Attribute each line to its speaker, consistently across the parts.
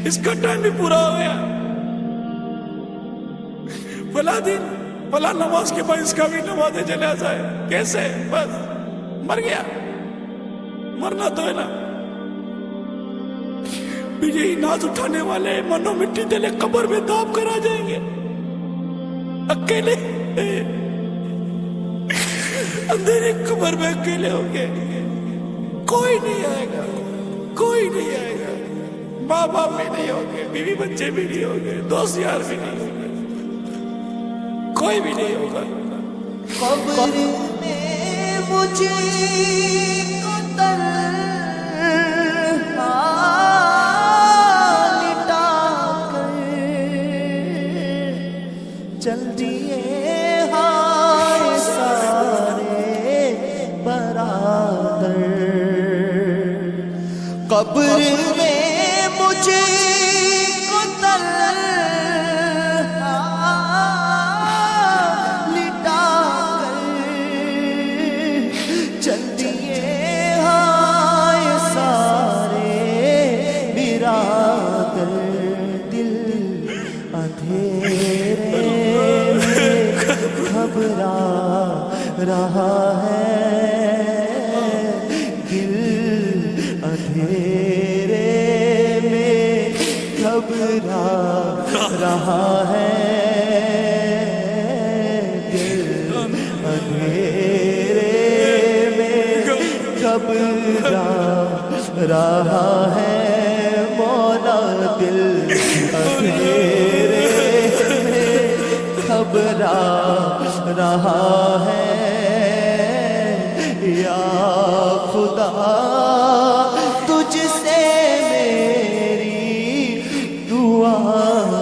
Speaker 1: اس کا ٹائم بھی پورا ہو گیا، فلاں دن فلاں نماز کے بعد اس کا بھی نماز جنازہ ہے، کیسے؟ بس مر گیا، مرنا تو ہے نا۔ یہی ناز اٹھانے والے منو مٹی تلے قبر میں داب کر آ جائیں گے، اکیلے اندھیرے قبر میں اکیلے ہوں گے، کوئی نہیں آئے گا، کوئی نہیں آئے گا، ماں باپ بھی نہیں ہوں گے، بیوی بچے بھی نہیں ہوں گے، دوست یار بھی نہیں ہوں گے، کوئی بھی نہیں ہوگا۔
Speaker 2: قبر میں مجھے کو تنہا لٹا کر چل دیے ہائے سارے برادر، قبر میں مجھے کو تنہا لٹا کر چل دیے ہائے سارے برادر، دل اندھیرے میں گھبرا رہا ہے، دل اندھیرے میں گھبرا رہا ہے، دل اندھیرے میں گھبرا رہا ہے، مولا دل اندھیرے میں گھبرا رہا ہے، یا خدا تجھ سے میری دعا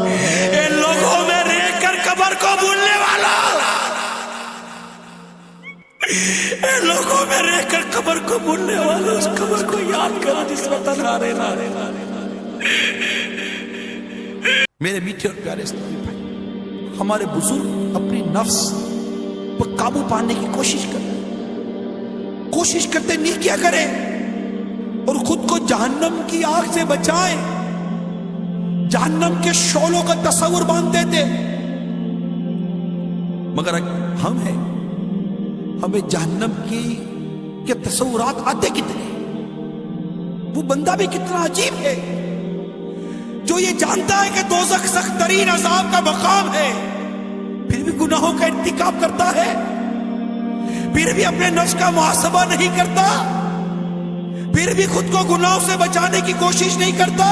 Speaker 2: ہے۔
Speaker 1: ان لوگوں میں رہ کر قبر کو بھولنے والا، ان لوگوں میں رہ کر قبر کو بھولنے والا، اس قبر کو یاد کرو جس میں تنہا رہنا۔ میرے میٹھے اور پیارے اسلامی بھائی، ہمارے بزرگ اپنی نفس پر قابو پانے کی کوشش کرتے نہیں کیا کریں اور خود کو جہنم کی آگ سے بچائیں، جہنم کے شعلوں کا تصور باندھتے تھے، مگر ہم ہیں، ہمیں جہنم کے تصورات آتے کتنے، وہ بندہ بھی کتنا عجیب ہے جو یہ جانتا ہے کہ دوزخ سخت ترین عذاب کا مقام ہے، پھر بھی گناہوں کا ارتکاب کرتا ہے، پھر بھی اپنے نفس کا محاسبہ نہیں کرتا، پھر بھی خود کو گناہوں سے بچانے کی کوشش نہیں کرتا،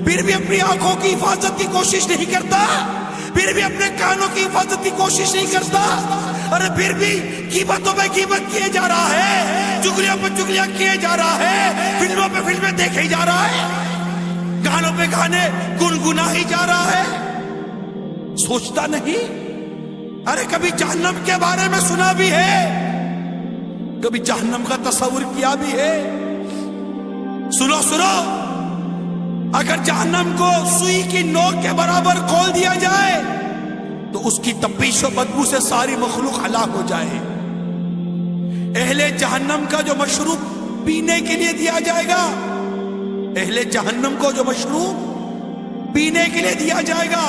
Speaker 1: پھر بھی اپنی آنکھوں کی حفاظت کی کوشش نہیں کرتا، پھر بھی اپنے کانوں کی حفاظت کی کوشش نہیں کرتا، ارے پھر بھی غیبتوں پہ غیبت کیے جا رہا ہے، چغلیوں پہ چغلیاں کیے جا رہا ہے، فلموں پہ فلمیں دیکھے جا رہا ہے، گانوں پہ گانے گنگنا ہی جا رہا ہے، سوچتا نہیں؟ ارے کبھی جہنم کے بارے میں سنا بھی ہے، کبھی جہنم کا تصور کیا بھی ہے؟ سنو اگر جہنم کو سوئی کی نوک کے برابر کھول دیا جائے تو اس کی تپش و بدبو سے ساری مخلوق ہلاک ہو جائے، اہل جہنم کا جو مشروب پینے کے لیے دیا جائے گا، اہل جہنم کو جو مشروب پینے کے لیے دیا جائے گا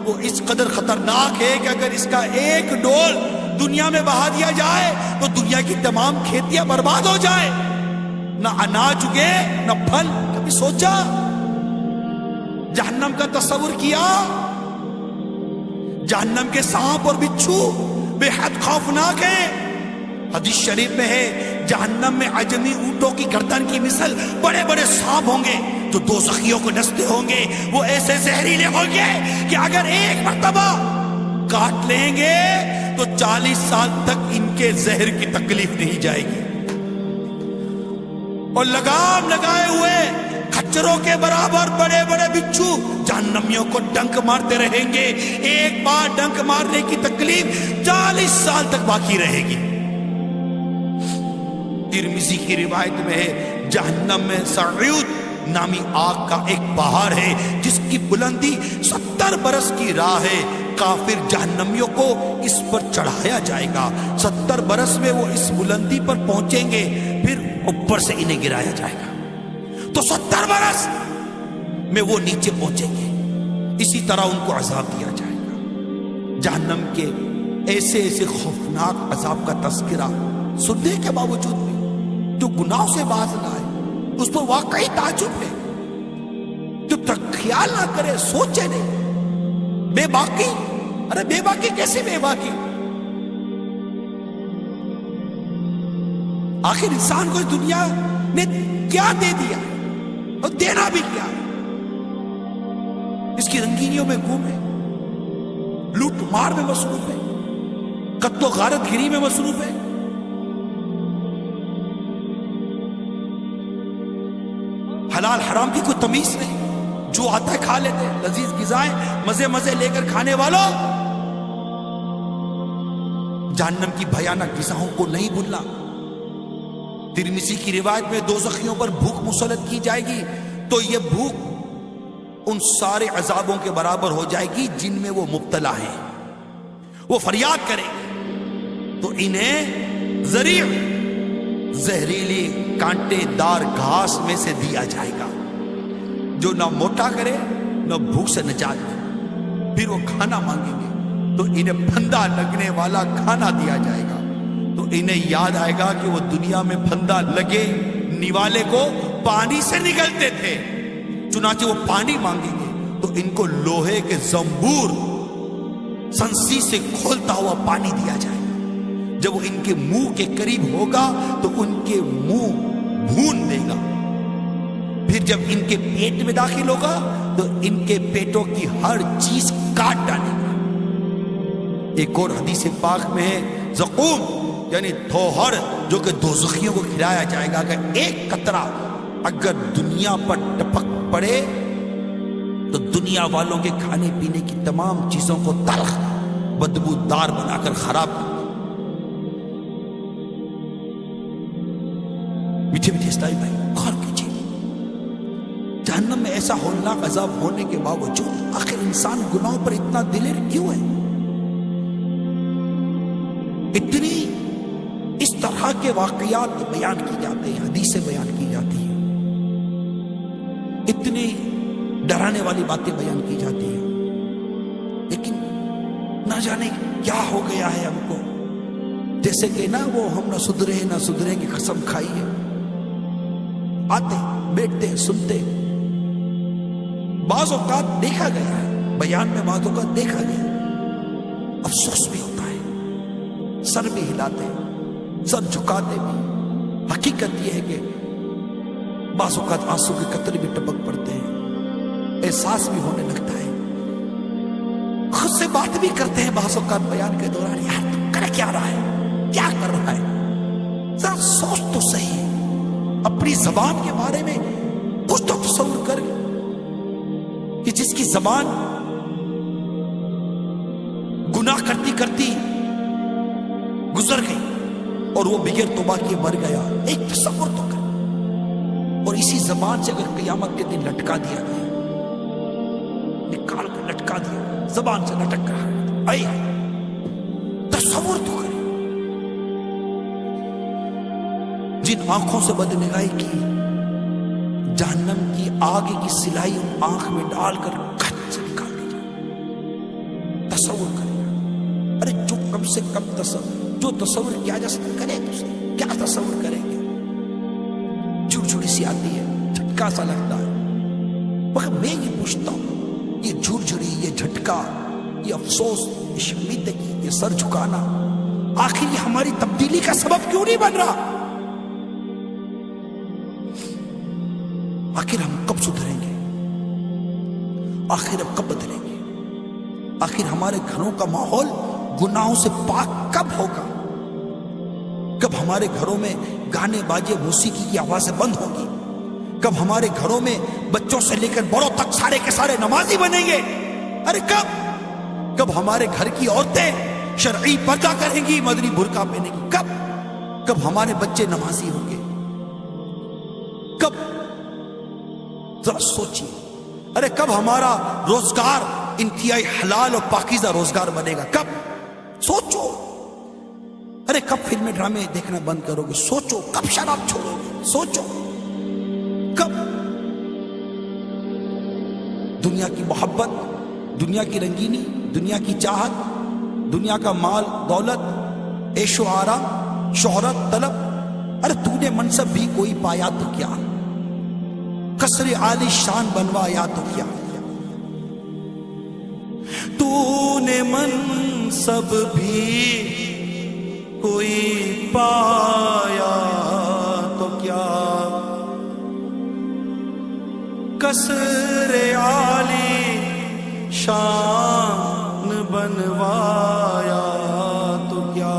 Speaker 1: وہ اس قدر خطرناک ہے کہ اگر اس کا ایک ڈول دنیا میں بہا دیا جائے تو دنیا کی تمام کھیتیاں برباد ہو جائے، نہ اناج اگے نہ پھل۔ کبھی سوچا؟ جہنم کا تصور کیا؟ جہنم کے سانپ اور بچھو بے حد خوفناک ہیں، حدیث شریف میں ہے جہنم میں عجمی اونٹوں کی گردن کی مثل بڑے بڑے سانپ ہوں گے جو دوزخیوں کو ڈستے ہوں گے، وہ ایسے زہریلے ہوں گے کہ اگر ایک مرتبہ کاٹ لیں گے تو 40 سال تک ان کے زہر کی تکلیف نہیں جائے گی، اور لگام لگائے ہوئے کھچروں کے برابر بڑے بڑے بچھو جہنمیوں کو ڈنک مارتے رہیں گے، ایک بار ڈنک مارنے کی تکلیف 40 سال تک باقی رہے گی۔ ترمذی کی روایت میں ہے جہنم میں سعود نامی آگ کا ایک پہاڑ ہے جس کی بلندی 70 برس کی راہ ہے، کافر جہنمیوں کو اس پر چڑھایا جائے گا، 70 برس میں وہ اس بلندی پر پہنچیں گے، پھر اوپر سے انہیں گرایا جائے گا، تو 70 برس میں وہ نیچے پہنچیں گے، اسی طرح ان کو عذاب دیا جائے گا۔ جہنم کے ایسے ایسے خوفناک عذاب کا تذکرہ سننے کے باوجود بھی جو گناہوں سے باز نہ آئے اس پر واقعی تعجب ہے، جو خیال نہ کرے، سوچے نہیں۔ بے باکی، ارے بے باکی کیسے بے باکی؟ آخر انسان کو اس دنیا نے کیا دے دیا اور دینا بھی کیا؟ اس کی رنگینیوں میں گم ہے، لوٹ مار میں مصروف ہے، قتل و غارت گری میں مصروف ہے۔ حلال حرام کی کوئی تمیز نہیں، جو آتا ہے کھا لیتے، لذیذ غذائیں مزے مزے لے کر کھانے والوں، جہنم کی بھیانک غذاؤں کو نہیں بھولنا۔ ترمذی کی روایت میں دوزخیوں پر بھوک مسلط کی جائے گی تو یہ بھوک ان سارے عذابوں کے برابر ہو جائے گی جن میں وہ مبتلا ہیں۔ وہ فریاد کریں گے تو انہیں زریع، زہریلی کانٹے دار گھاس میں سے دیا جائے گا، جو نہ موٹا کرے نہ بھوک سے نجات دے۔ پھر وہ کھانا مانگیں گے تو انہیں پھندا لگنے والا کھانا دیا جائے گا، تو انہیں یاد آئے گا کہ وہ دنیا میں پھندا لگے نیوالے کو پانی سے نکلتے تھے، چنانچہ وہ پانی مانگیں گے تو ان کو لوہے کے زنبور سنسی سے کھولتا ہوا پانی دیا جائے گا۔ جب وہ ان کے منہ کے قریب ہوگا تو ان کے منہ بھون دے گا، پھر جب ان کے پیٹ میں داخل ہوگا تو ان کے پیٹوں کی ہر چیز کاٹ ڈالے گا۔ ایک اور حدیث پاک میں ہے زقوم یعنی تھوہر، جو کہ دوزخیوں کو کھلایا جائے گا کہ ایک قطرہ اگر دنیا پر ٹپک پڑے تو دنیا والوں کے کھانے پینے کی تمام چیزوں کو تلخ بدبودار بنا کر خراب کر دے۔ میٹھے میٹھے اسلامی بھائی غور کیجیے، جہنم میں ایسا ہولناک عذاب ہونے کے باوجود آخر انسان گناہوں پر اتنا دلیر کیوں ہے؟ اتنی اس طرح کے واقعات بیان کی جاتے ہیں، حدیثیں بیان کی جاتی ہیں، اتنی ڈرانے والی باتیں بیان کی جاتی ہیں، لیکن نہ جانے کیا ہو گیا ہے ہم کو، جیسے کہ نا وہ ہم نہ سدھرے کی قسم کھائی ہے۔ آتے بیٹھتے سنتے، بعض اوقات دیکھا گیا ہے بیان میں، بعض اوقات دیکھا گیا، افسوس بھی ہوتا ہے، سر بھی ہلاتے ہیں، سر جھکاتے بھی۔ حقیقت یہ ہے کہ بعض اوقات آنسو کے قطرے بھی ٹپک پڑتے ہیں، احساس بھی ہونے لگتا ہے، خود سے بات بھی کرتے ہیں بعض اوقات بیان کے دوران، یار تو کر کیا رہا ہے، کیا کر رہا ہے، ذرا سوچ تو صحیح، اپنی زبان کے بارے میں کچھ تو تصور کر کہ جس کی زبان گناہ کرتی کرتی گزر گئی اور وہ بغیر توبہ کیے مر گیا، ایک تصور تو کر، اور اسی زبان سے اگر قیامت کے دن لٹکا دیا گیا، نکال کر لٹکا دیا، زبان سے لٹک رہا ہے، اے تصور تو کرے، جن آنکھوں سے بدنگاہی کی، جہنم کی آگ کی سلائی ان آنکھ میں ڈال کر کھٹ سے نکال دی جائے، تصور کرے۔ ارے جو کم سے کم جو تصور کیا جا سکتا کرے، کیا تصور کریں گے؟ جھڑجھڑی سی آتی ہے، جھٹکا سا لگتا ہے، مگر میں یہ پوچھتا ہوں، یہ جھڑجھڑی، یہ جھٹکا، یہ افسوس، یہ شرمندگی، یہ سر جھکانا، آخر یہ ہماری تبدیلی کا سبب کیوں نہیں بن رہا؟ آخر ہم کب سدھریں گے؟ آخر ہم کب بدلیں گے؟ آخر ہمارے گھروں کا ماحول گناہوں سے پاک کب ہوگا؟ کب ہمارے گھروں میں گانے باجے موسیقی کی آوازیں بند ہوں گی؟ کب ہمارے گھروں میں بچوں سے لے کر بڑوں تک سارے کے سارے نمازی بنیں گے؟ ارے کب ہمارے گھر کی عورتیں شرعی پردہ کریں گی، مدنی برقع پہنیں گی؟ کب ہمارے بچے نمازی ہوں گے؟ کب؟ ذرا سوچیے۔ ارے کب ہمارا روزگار انتہائی حلال اور پاکیزہ روزگار بنے گا؟ کب؟ سوچو۔ ارے کب فلمیں ڈرامے دیکھنا بند کرو گے؟ سوچو۔ کب شراب چھوڑو گے؟ سوچو۔ کب؟ دنیا کی محبت، دنیا کی رنگینی، دنیا کی چاہت، دنیا کا مال دولت، عیش و آرام، شہرت طلب، ارے تو نے منصب بھی کوئی پایا تو کیا، قصر عالی شان بنوایا تو کیا، تو نے منصب بھی کوئی پایا تو کیا، قصر عالی شان بنوایا تو کیا،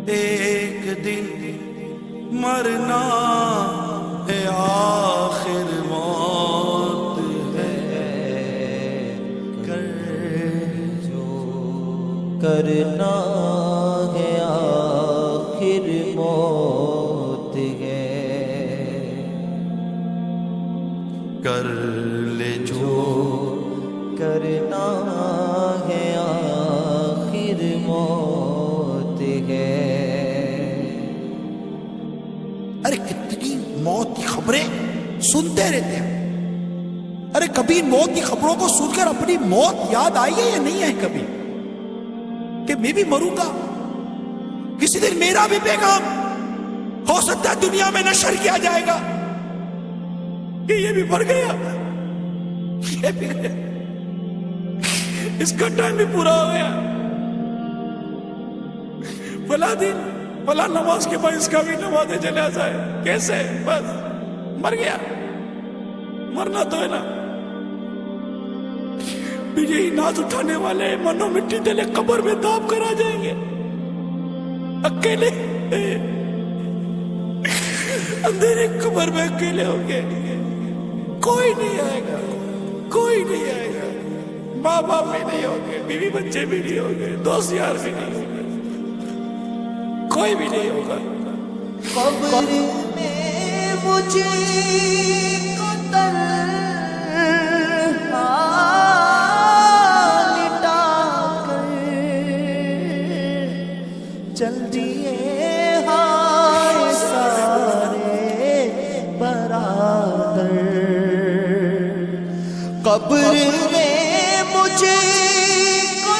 Speaker 1: ایک دن مرنا ہے آخر موت ہے،
Speaker 2: کرنا ہے آخر موت ہے،
Speaker 1: کر لے جو
Speaker 2: کرنا ہے آخر موت ہے۔
Speaker 1: ارے کتنی موت کی خبریں سنتے رہتے ہیں، ارے کبھی موت کی خبروں کو سن کر اپنی موت یاد آئی ہے یا نہیں ہے کبھی، کہ میں بھی مروں گا کسی دن، میرا بھی پیغام ہو سکتا ہے دنیا میں نشر کیا جائے گا کہ یہ بھی مر گیا، یہ بھی گیا، اس کا ٹائم بھی پورا ہو گیا، فلاں دن فلاں نماز کے بعد اس کا بھی نماز جنازہ ہے، کیسے بس مر گیا، مرنا تو ہے نا، یہی ناز اٹھانے والے منو مٹی تلے قبر میں داب کرا جائیں گے اکیلے، اندھیرے قبر میں اکیلے ہوں گے، کوئی نہیں آئے گا، کوئی نہیں آئے گا، ماں باپ بھی نہیں ہوں گے، بیوی بچے بھی نہیں ہوں گے، دوست یار بھی نہیں ہوں گے، کوئی بھی نہیں ہوگا۔
Speaker 2: قبر میں مجھے کو چل دیے ہائے سارے برادر، قبر میں مجھے کو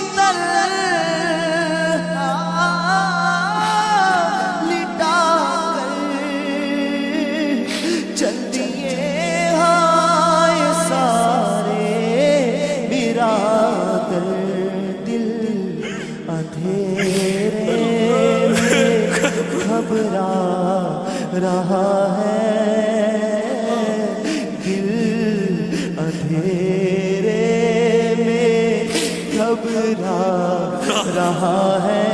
Speaker 2: لٹا کر چل دیے ہائے سارے برادر، دل اندھیرے گھبرا رہا ہے، دل اندھیرے میں گھبرا رہا ہے،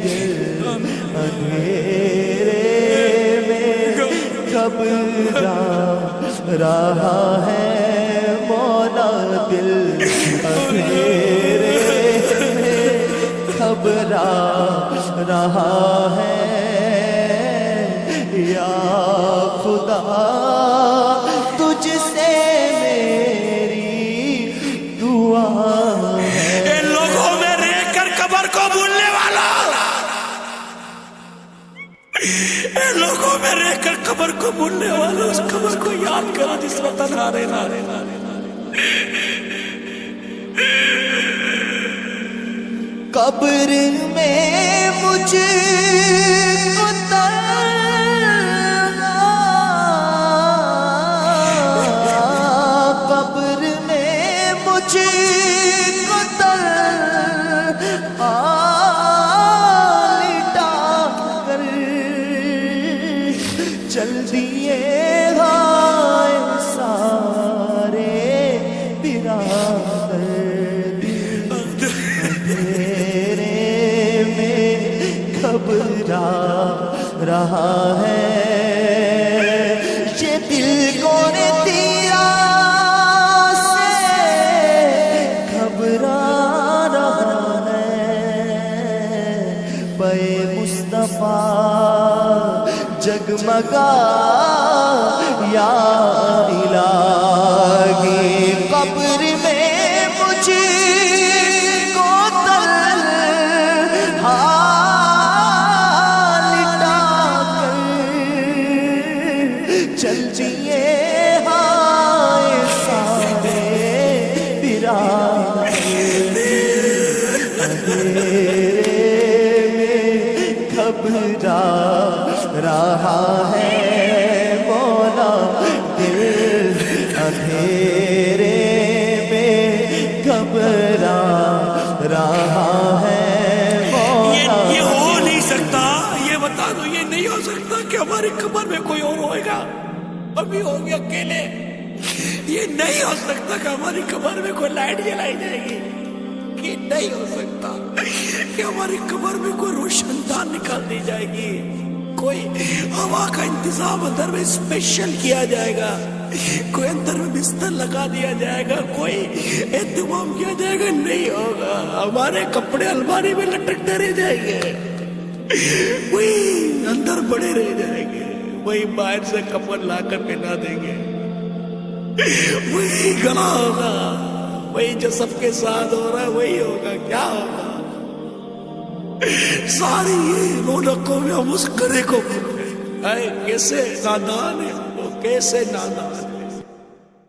Speaker 2: دل اندھیرے میں گھبرا رہا ہے، مولا دل اندھیرے گھبرا رہا ہے، یا خدا تجھ سے میری دعا ہے۔
Speaker 1: ان لوگوں میں رہ کر قبر کو بھولنے والا، ان لوگوں میں رہ کر قبر کو بھولنے والا، اس قبر کو یاد کرو جس میں تنہا رہنا۔
Speaker 2: قبر میں مجھ کو قبر میں مجھ کو لٹا کر چل دیے ہائے سارے برادر، گھبرا رہا ہے، یہ دل کون تیرا سے گھبرا رہا ہے، پے مصطفیٰ جگمگا یا الہی، قبر میں مجھے چل دیے ہائے سارے پیران گھبرا رہا ہے مولا دل اندھیرے میں گھبرا رہا ہے مولا
Speaker 1: یہ ہو نہیں سکتا، یہ بتا دو، یہ نہیں ہو سکتا کہ ہماری قبر میں کوئی اور ہوئے گا، ابھی ہوں گے اکیلے. یہ نہیں ہو سکتا کہ ہماری قبر میں کوئی لائٹ جلائی جائے گی، یہ نہیں ہو سکتا کہ ہماری قبر میں کوئی روشن دان نکال دی جائے گی، کوئی ہوا کا انتظام اندر میں اسپیشل کیا جائے گا، کوئی اندر میں بستر لگا دیا جائے گا، کوئی اہتمام کیا جائے گا. نہیں ہوگا. ہمارے کپڑے الماری میں لٹکتے رہ جائیں گے، وہی اندر بڑے رہ جائیں گے، وہی باہر سے کپڑ لا کر پہنا دیں گے، وہی گلا ہوگا، وہی جو سب کے ساتھ ہو رہا ہے وہی ہوگا. کیا ہوگا؟ ساری یہ رونقوں میں ہم اس کرے کو بھول گئے. کیسے نادان ہے وہ، کیسے نادان ہے.